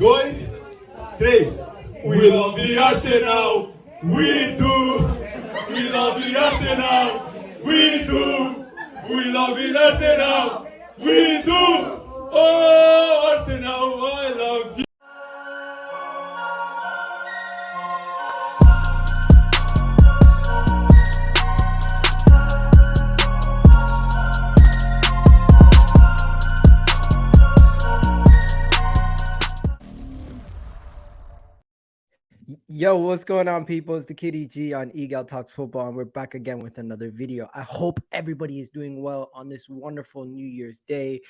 2, 3. We love the Arsenal. We do. We love the Arsenal. We do. We love the Arsenal. We do. Oh, Arsenal, I love you. Yo, what's going on, people? It's the Kitty G on Egal Talks Football, and we're back again with another video. I hope everybody is doing well on this wonderful New Year's Day.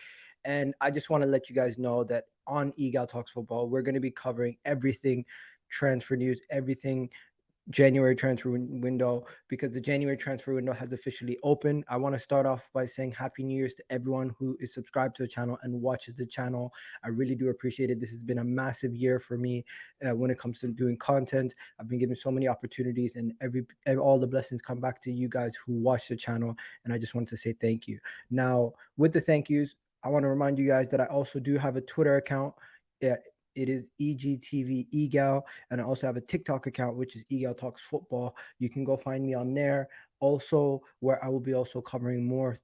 And I just want to let you guys know that on Egal Talks Football, we're going to be covering everything transfer news, everything January transfer window, because the January transfer window has officially opened. I want to start off by saying Happy New Year's to everyone who is subscribed to the channel and watches the channel. I really do appreciate it. This has been a massive year for me when it comes to doing content. I've been given so many opportunities, and all the blessings come back to you guys who watch the channel, and I just want to say thank you. Now, with the thank yous, I want to remind you guys that I also do have a Twitter account. It is EGTV Egal, and I also have a TikTok account, which is Egal Talks Football. You can go find me on there. Also, where I will be also covering more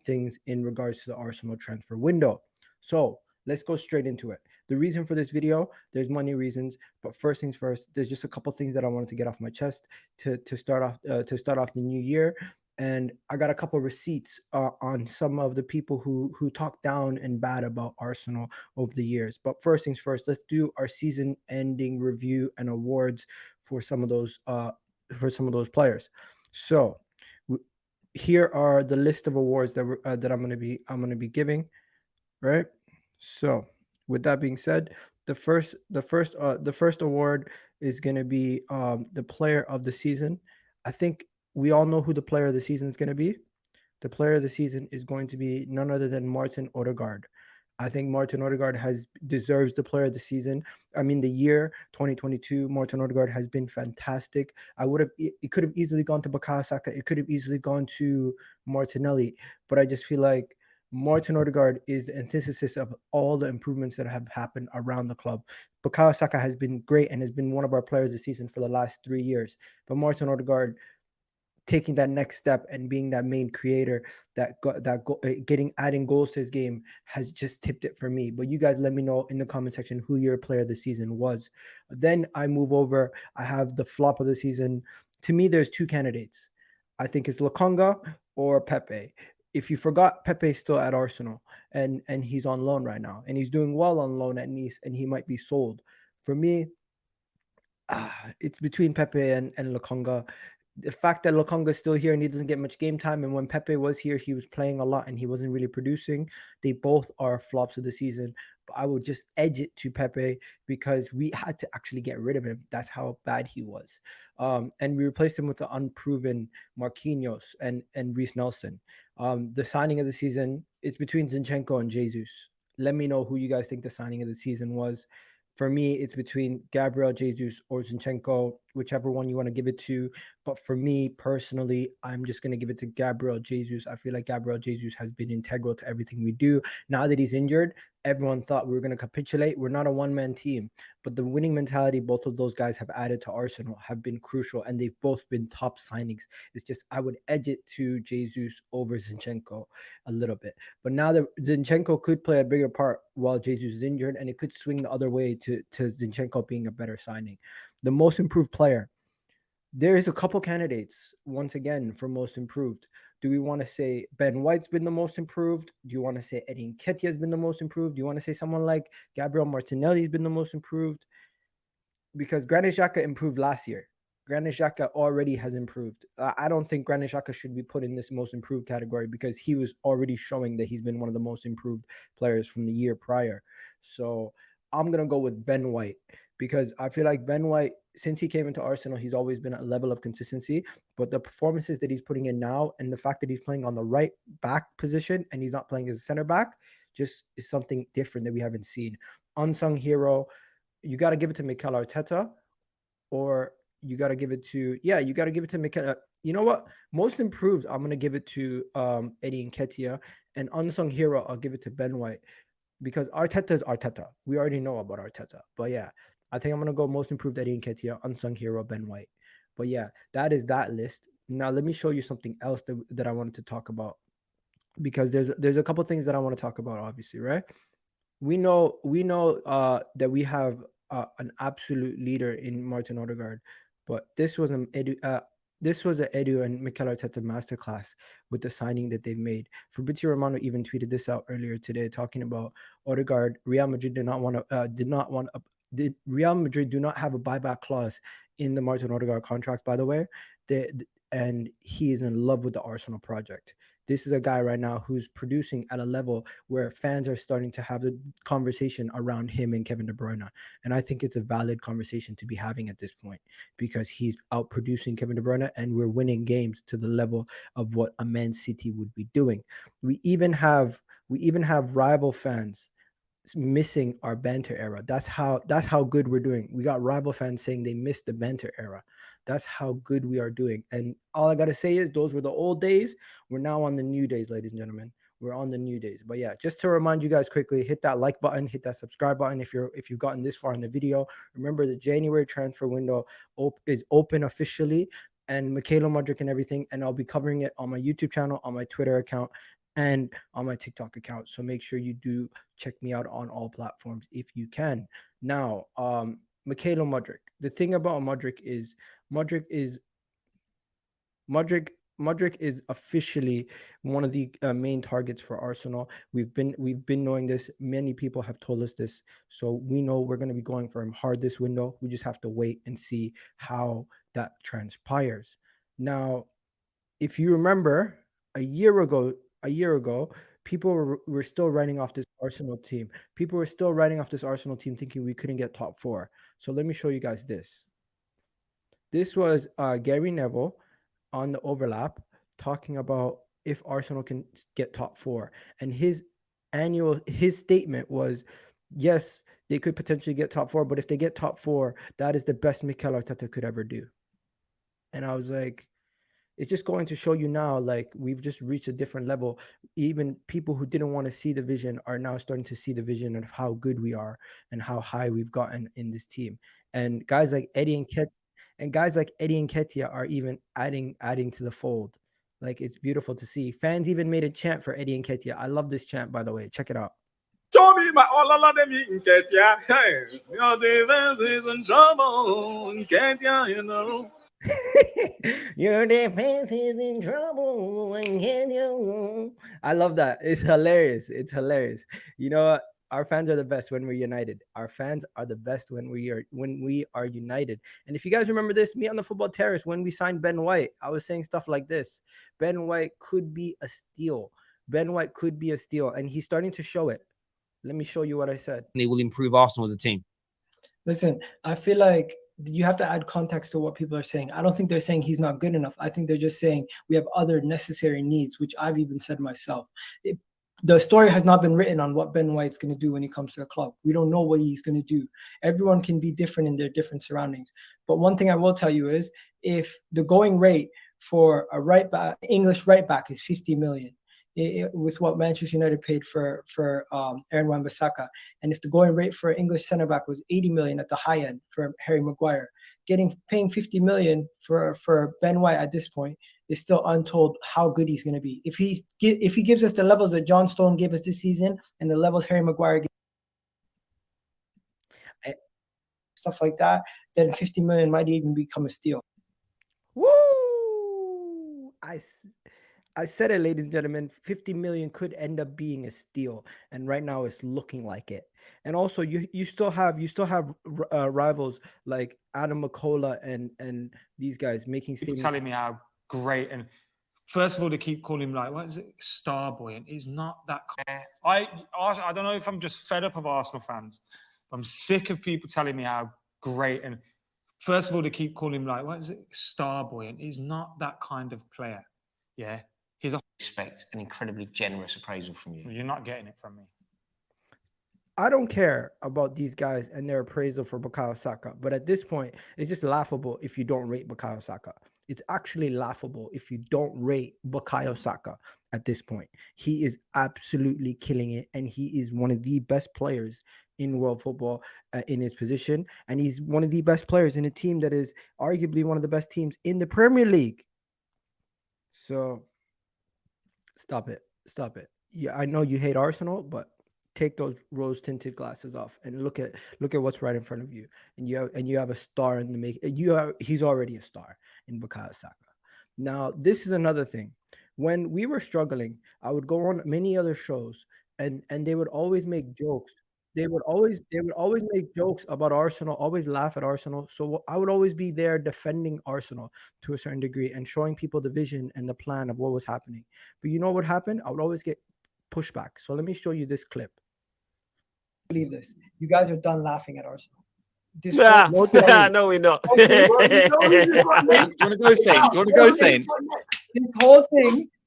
things in regards to the Arsenal transfer window. So let's go straight into it. The reason for this video, there's many reasons, but first things first, there's just a couple things that I wanted to get off my chest to start off the new year. And I got a couple receipts on some of the people who talk down and bad about Arsenal over the years. But first things first, let's do our season-ending review and awards for some of those players. So here are the list of awards that I'm gonna be giving. Right. So with that being said, the first award is gonna be the player of the season. I think we all know who the player of the season is going to be. The player of the season is going to be none other than Martin Ødegaard. I think Martin Ødegaard deserves the player of the season. I mean, the year 2022, Martin Ødegaard has been fantastic. It could have easily gone to Bukayo Saka. It could have easily gone to Martinelli, but I just feel like Martin Ødegaard is the antithesis of all the improvements that have happened around the club. Bukayo Saka has been great and has been one of our players of the season for the last 3 years, but Martin Ødegaard taking that next step and being that main creator, adding goals to his game has just tipped it for me. But you guys let me know in the comment section who your player of the season was. Then I move over. I have the flop of the season. To me, there's 2 candidates. I think it's Lokonga or Pepe. If you forgot, Pepe is still at Arsenal and he's on loan right now, and he's doing well on loan at Nice, and he might be sold. For me, it's between Pepe and Lokonga. The fact that Lokonga is still here and he doesn't get much game time, and when Pepe was here, he was playing a lot and he wasn't really producing. They both are flops of the season, but I would just edge it to Pepe because we had to actually get rid of him. That's how bad he was. And we replaced him with the unproven Marquinhos and Reece Nelson. The signing of the season, it's between Zinchenko and Jesus. Let me know who you guys think the signing of the season was. For me, it's between Gabriel Jesus or Zinchenko, whichever one you want to give it to. But for me personally, I'm just going to give it to Gabriel Jesus. I feel like Gabriel Jesus has been integral to everything we do. Now that he's injured, everyone thought we were going to capitulate. We're not a one-man team. But the winning mentality both of those guys have added to Arsenal have been crucial, and they've both been top signings. It's just I would edge it to Jesus over Zinchenko a little bit. But now that Zinchenko could play a bigger part while Jesus is injured, and it could swing the other way to Zinchenko being a better signing. The most improved player. There is a couple candidates, once again, for most improved. Do we want to say Ben White's been the most improved? Do you want to say Eddie Nketiah has been the most improved? Do you want to say someone like Gabriel Martinelli has been the most improved? Because Granit Xhaka improved last year. Granit Xhaka already has improved. I don't think Granit Xhaka should be put in this most improved category because he was already showing that he's been one of the most improved players from the year prior. So I'm going to go with Ben White because I feel like Ben White, since he came into Arsenal, he's always been at a level of consistency. But the performances that he's putting in now and the fact that he's playing on the right back position and he's not playing as a center back just is something different that we haven't seen. Unsung hero, you got to give it to Mikel Arteta, or you got to give it to Mikel. You know what? Most improved, I'm going to give it to Eddie Nketiah, and unsung hero, I'll give it to Ben White. because Arteta is Arteta. We already know about Arteta. But yeah, I think I'm gonna go most improved Eddie Nketiah, unsung hero Ben White. But yeah, that is that list. Now let me show you something else that I wanted to talk about, because there's a couple things that I want to talk about, obviously, right? We know that we have an absolute leader in Martin Ødegaard, but this was an Edu and Mikel Arteta masterclass with the signing that they've made. Fabrizio Romano even tweeted this out earlier today, talking about Odegaard. Real Madrid did not want did Real Madrid do not have a buyback clause in the Martin Ødegaard contract, by the way. They, and he is in love with the Arsenal project. This is a guy right now who's producing at a level where fans are starting to have the conversation around him and Kevin De Bruyne. And I think it's a valid conversation to be having at this point, because he's out producing Kevin De Bruyne and we're winning games to the level of what a Man City would be doing. We even have rival fans missing our banter era. That's how good we're doing. We got rival fans saying they missed the banter era. That's how good we are doing. And all I gotta say is those were the old days. We're now on the new days, ladies and gentlemen. We're on the new days. But yeah, just to remind you guys quickly, hit that like button, hit that subscribe button if you've gotten this far in the video. Remember, the January transfer window is open officially, and Mykhailo Mudryk and everything. And I'll be covering it on my YouTube channel, on my Twitter account, and on my TikTok account. So make sure you do check me out on all platforms if you can. Now, Mykhailo Mudryk. The thing about Mudryk is Mudryk Mudryk is officially one of the main targets for Arsenal. We've been knowing this. Many people have told us this, so we know we're going to be going for him hard this window. We just have to wait and see how that transpires. Now, if you remember, a year ago, a year ago, people were still writing off this Arsenal team. People were still writing off this Arsenal team, thinking we couldn't get top four. So let me show you guys this. This was Gary Neville on the overlap talking about if Arsenal can get top four, and his statement was, yes, they could potentially get top four, but if they get top four, that is the best Mikel Arteta could ever do. And I was like, it's just going to show you now, like, we've just reached a different level. Even people who didn't want to see the vision are now starting to see the vision of how good we are and how high we've gotten in this team. And guys like Eddie and Ketia are even adding to the fold. Like, it's beautiful to see. Fans even made a chant for Eddie and Ketia. I love this chant, by the way. Check it out. Show me my all of them nketiah. Hey, your defense is in trouble. Nketiah in the room. Your defense is in trouble. And can you? I love that. It's hilarious. It's hilarious. You know what? Our fans are the best when we're united. Our fans are the best when we are united. And if you guys remember this, me on the football terrace, when we signed Ben White, I was saying stuff like this. Ben White could be a steal. Ben White could be a steal, and he's starting to show it. Let me show you what I said. They will improve Arsenal as a team. Listen, I feel like you have to add context to what people are saying. I don't think they're saying he's not good enough. I think they're just saying we have other necessary needs, which I've even said myself. The story has not been written on what Ben White's going to do when he comes to the club. We don't know what he's going to do. Everyone can be different in their different surroundings. But one thing I will tell you is, if the going rate for a right back, English right back, is 50 million, with what Manchester United paid for Aaron Wan-Bissaka, and if the going rate for English centre back was 80 million at the high end for Harry Maguire, paying 50 million for Ben White at this point is still untold how good he's going to be. If he gives us the levels that John Stone gave us this season and the levels Harry Maguire gave, stuff like that, then 50 million might even become a steal. Woo! I said it, ladies and gentlemen. 50 million could end up being a steal, and right now it's looking like it. And also, you still have rivals like Adam mckola and these guys making statements. Telling me how great, and first of all, to keep calling him like, what is it, Starboy, and he's not that. I don't know if I'm just fed up of Arsenal fans. I'm sick of people telling me how great, and first of all, to keep calling him like, what is it, Starboy, and he's not that kind of player. Yeah. He's a Expect an incredibly generous appraisal from you. You're not getting it from me. I don't care about these guys and their appraisal for Bukayo Saka, but at this point, it's just laughable if you don't rate Bukayo Saka. It's actually laughable if you don't rate Bukayo Saka at this point. He is absolutely killing it, and he is one of the best players in world football in his position, and he's one of the best players in a team that is arguably one of the best teams in the Premier League. So stop it. Yeah, I know you hate Arsenal, but take those rose tinted glasses off and look at what's right in front of you. And you have a star in the make. He's already a star in Bukayo Saka. Now, this is another thing. When we were struggling, I would go on many other shows, and they would always make jokes. They would always make jokes about Arsenal, always laugh at Arsenal. So I would always be there defending Arsenal to a certain degree and showing people the vision and the plan of what was happening. But you know what happened? I would always get pushback. So let me show you this clip. Believe this. You guys are done laughing at Arsenal. This Yeah, no, Tony. no, we're not. Do you want to go, Saint? Do you want to go, Saint?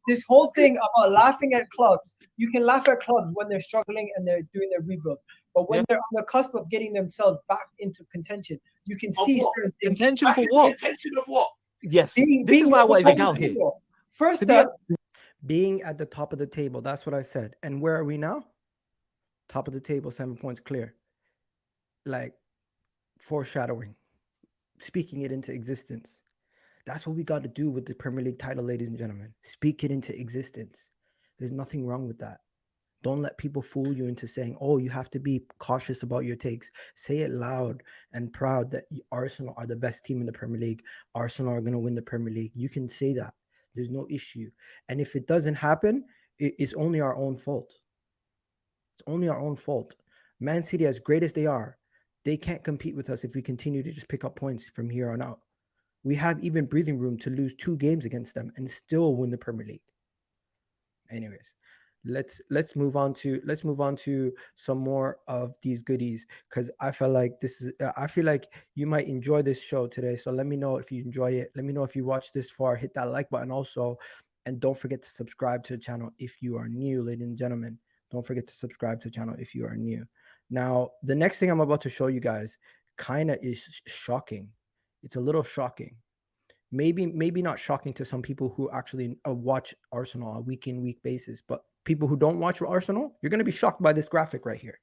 This whole thing about laughing at clubs, you can laugh at clubs when they're struggling and they're doing their rebuild. But when they're on the cusp of getting themselves back into contention, you can see certain things. Contention for what? Contention of what? Yes, this is why I wanted to come here. First up, Being at the top of the table, that's what I said. And where are we now? Top of the table, 7 points clear. Like foreshadowing, speaking it into existence. That's what we got to do with the Premier League title, ladies and gentlemen. Speak it into existence. There's nothing wrong with that. Don't let people fool you into saying, oh, you have to be cautious about your takes. Say it loud and proud that Arsenal are the best team in the Premier League. Arsenal are going to win the Premier League. You can say that. There's no issue. And if it doesn't happen, it's only our own fault. It's only our own fault. Man City, as great as they are, they can't compete with us if we continue to just pick up points from here on out. We have even breathing room to lose 2 games against them and still win the Premier League. Anyways, let's move on to some more of these goodies, because I feel like you might enjoy this show today. So let me know if you enjoy it. Let me know if you watched this far. Hit that like button also, and don't forget to subscribe to the channel if you are new, ladies and gentlemen. Don't forget to subscribe to the channel if you are new. Now, the next thing I'm about to show you guys kind of is shocking. It's a little shocking. Maybe not shocking to some people who actually watch Arsenal on a week-in-week basis, but people who don't watch Arsenal, you're going to be shocked by this graphic right here.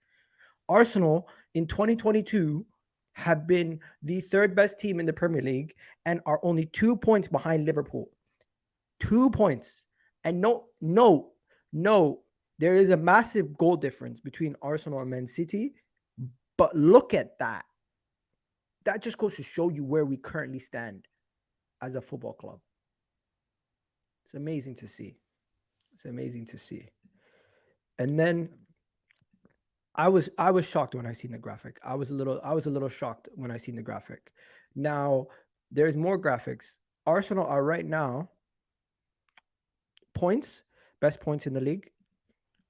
Arsenal in 2022 have been the 3rd best team in the Premier League and are only 2 points behind Liverpool. 2 points. And no, there is a massive goal difference between Arsenal and Man City, but look at that. That just goes to show you where we currently stand as a football club. It's amazing to see. And then I was shocked when I seen the graphic. I was a little shocked when I seen the graphic. Now, there's more graphics. Arsenal are right now best points in the league.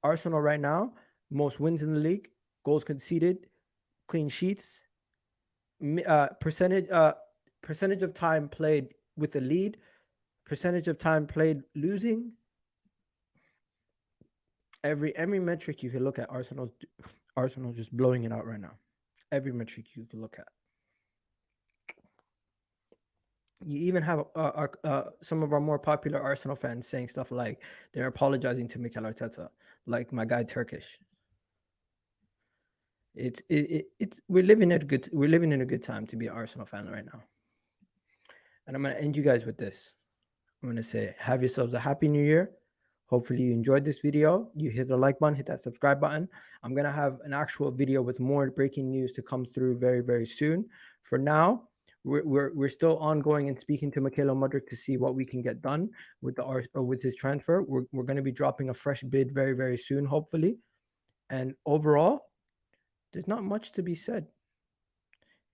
Arsenal right now, most wins in the league, goals conceded, clean sheets, percentage of time played with a lead, percentage of time played losing. Every metric you can look at, Arsenal's just blowing it out right now. Every metric you can look at. You even have some of our more popular Arsenal fans saying stuff like they're apologizing to Mykhailo Arteta, like my guy Turkish. We're living in a good time to be an Arsenal fan right now. And I'm gonna end you guys with this. I'm gonna say, have yourselves a happy new year. Hopefully you enjoyed this video. You hit the like button, hit that subscribe button. I'm gonna have an actual video with more breaking news to come through very, very soon. For now, we're still ongoing and speaking to Mykhailo Mudryk to see what we can get done with his transfer. We're going to be dropping a fresh bid very, very soon, hopefully. And overall, there's not much to be said.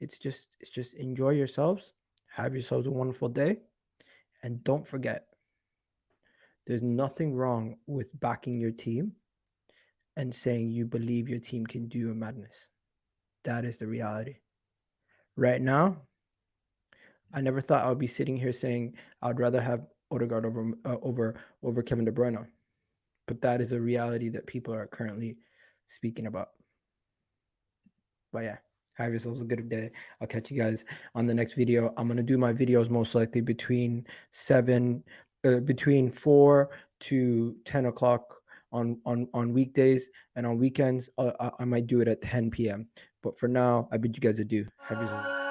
It's just enjoy yourselves, have yourselves a wonderful day, and don't forget, there's nothing wrong with backing your team and saying you believe your team can do a madness. That is the reality. Right now, I never thought I would be sitting here saying I'd rather have Odegaard over Kevin De Bruyne, but that is a reality that people are currently speaking about. But yeah, Have yourselves a good day. I'll catch you guys on the next video. I'm gonna do my videos most likely between 4 to 10 o'clock on weekdays, and on weekends I might do it at 10 p.m. But for now, I bid you guys adieu. Have yourselves.